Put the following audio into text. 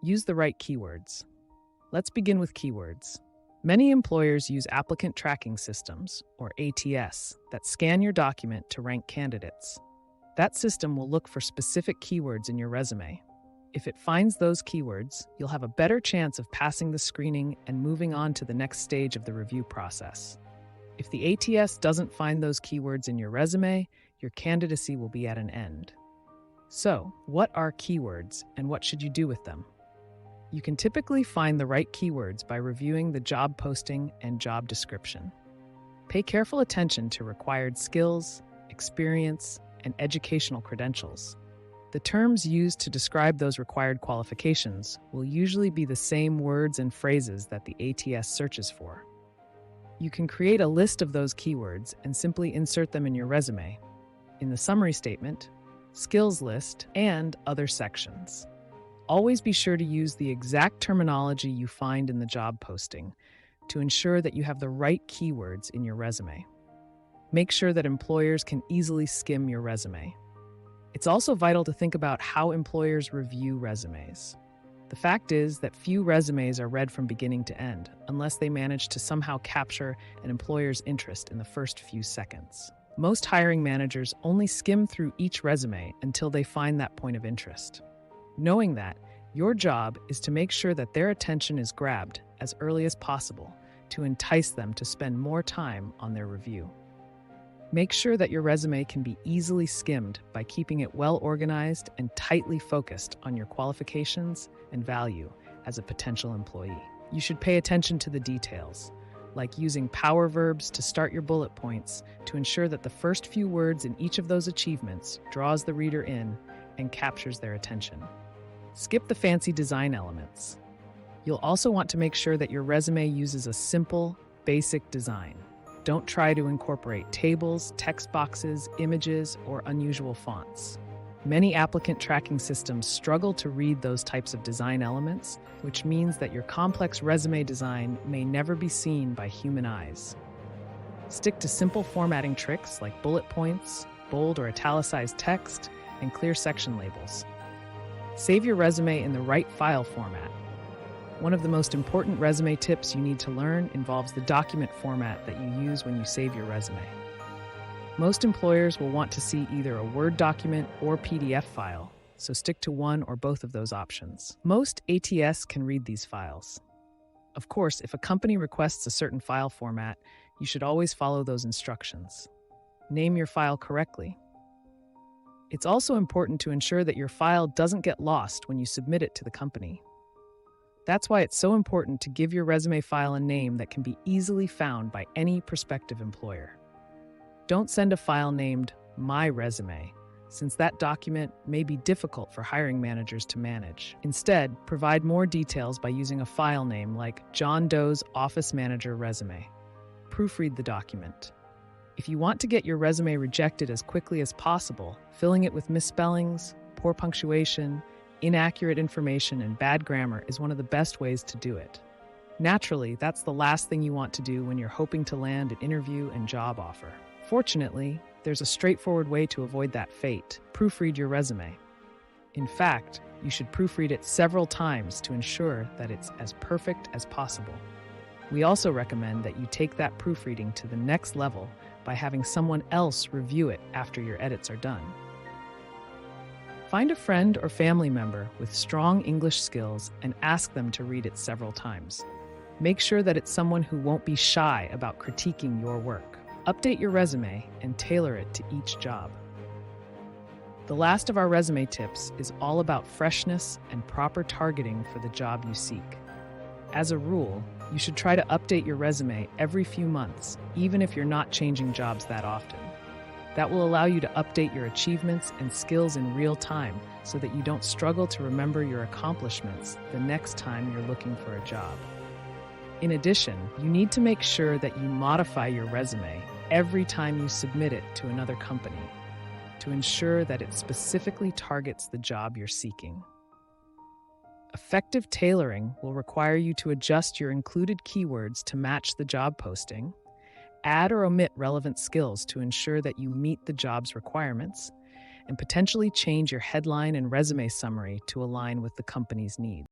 Use the right keywords. Let's begin with keywords. Many employers use applicant tracking systems, or ATS, that scan your document to rank candidates. That system will look for specific keywords in your resume. If it finds those keywords, you'll have a better chance of passing the screening and moving on to the next stage of the review process. If the ATS doesn't find those keywords in your resume, your candidacy will be at an end. So, what are keywords and what should you do with them? You can typically find the right keywords by reviewing the job posting and job description. Pay careful attention to required skills, experience, and educational credentials. The terms used to describe those required qualifications will usually be the same words and phrases that the ATS searches for. You can create a list of those keywords and simply insert them in your resume, in the summary statement, skills list, and other sections. Always be sure to use the exact terminology you find in the job posting to ensure that you have the right keywords in your resume. Make sure that employers can easily skim your resume. It's also vital to think about how employers review resumes. The fact is that few resumes are read from beginning to end, unless they manage to somehow capture an employer's interest in the first few seconds. Most hiring managers only skim through each resume until they find that point of interest. Knowing that, your job is to make sure that their attention is grabbed as early as possible to entice them to spend more time on their review. Make sure that your resume can be easily skimmed by keeping it well organized and tightly focused on your qualifications and value as a potential employee. You should pay attention to the details, like using power verbs to start your bullet points to ensure that the first few words in each of those achievements draws the reader in and captures their attention. Skip the fancy design elements. You'll also want to make sure that your resume uses a simple, basic design. Don't try to incorporate tables, text boxes, images, or unusual fonts. Many applicant tracking systems struggle to read those types of design elements, which means that your complex resume design may never be seen by human eyes. Stick to simple formatting tricks like bullet points, bold or italicized text, and clear section labels. Save your resume in the right file format. One of the most important resume tips you need to learn involves the document format that you use when you save your resume. Most employers will want to see either a Word document or PDF file, so stick to one or both of those options. Most ATS can read these files. Of course, if a company requests a certain file format, you should always follow those instructions. Name your file correctly. It's also important to ensure that your file doesn't get lost when you submit it to the company. That's why it's so important to give your resume file a name that can be easily found by any prospective employer. Don't send a file named My Resume, since that document may be difficult for hiring managers to manage. Instead, provide more details by using a file name like John Doe's Office Manager Resume. Proofread the document. If you want to get your resume rejected as quickly as possible, filling it with misspellings, poor punctuation, inaccurate information, and bad grammar is one of the best ways to do it. Naturally, that's the last thing you want to do when you're hoping to land an interview and job offer. Fortunately, there's a straightforward way to avoid that fate. Proofread your resume. In fact, you should proofread it several times to ensure that it's as perfect as possible. We also recommend that you take that proofreading to the next level by having someone else review it after your edits are done. Find a friend or family member with strong English skills and ask them to read it several times. Make sure that it's someone who won't be shy about critiquing your work. Update your resume and tailor it to each job. The last of our resume tips is all about freshness and proper targeting for the job you seek. As a rule, you should try to update your resume every few months, even if you're not changing jobs that often. That will allow you to update your achievements and skills in real time so that you don't struggle to remember your accomplishments the next time you're looking for a job. In addition, you need to make sure that you modify your resume every time you submit it to another company to ensure that it specifically targets the job you're seeking. Effective tailoring will require you to adjust your included keywords to match the job posting, add or omit relevant skills to ensure that you meet the job's requirements, and potentially change your headline and resume summary to align with the company's needs.